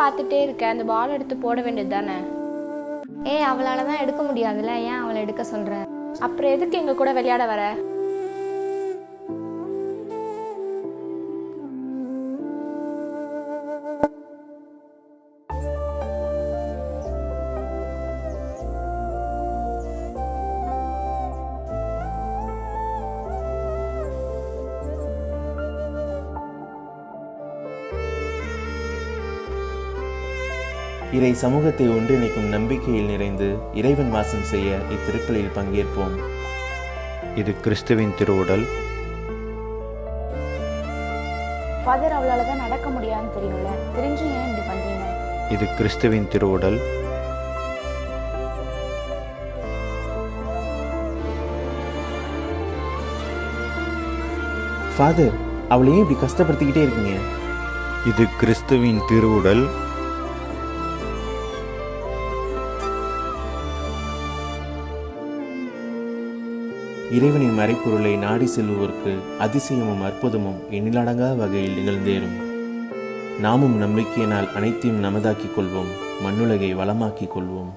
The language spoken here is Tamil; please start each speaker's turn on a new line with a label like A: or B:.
A: பார்த்துட்டே இருக்க? அந்த பால் எடுத்து போட வேண்டியது தானே?
B: அவளால் தான் எடுக்க முடியாதுல்ல, ஏன் அவளை எடுக்க சொல்கிற?
A: அப்புறம் எதுக்கு எங்கள் கூட விளையாட வர?
C: இறை சமூகத்தை ஒன்றிணைக்கும் நம்பிக்கையில் நிறைந்து இறைவன் வாசம் செய்ய இத்திருக்களில் பங்கேற்போம்.
D: இது கிறிஸ்துவின் திருவுடல்.
A: ஃபாதர், அவளால் தான் நடக்க முடியாதுன்னு தெரியும்ல, தெரிஞ்சும் ஏன் இப்படி பண்ணுறீங்க?
D: இது கிறிஸ்துவின் திருவுடல்.
C: ஃபாதர், அவளையும் இப்படி கஷ்டப்படுத்திக்கிட்டே இருக்கீங்க?
D: இது கிறிஸ்துவின் திருவுடல்.
C: இறைவனின் மறைப்பொருளை நாடி செல்வோருக்கு அதிசயமும் அற்புதமும் எண்ணிலடங்கா வகையில் நிகழ்ந்தேறும். நாமும் நம்பிக்கையினால் அனைத்தையும் நமதாக்கிக் கொள்வோம், மண்ணுலகை வளமாக்கிக் கொள்வோம்.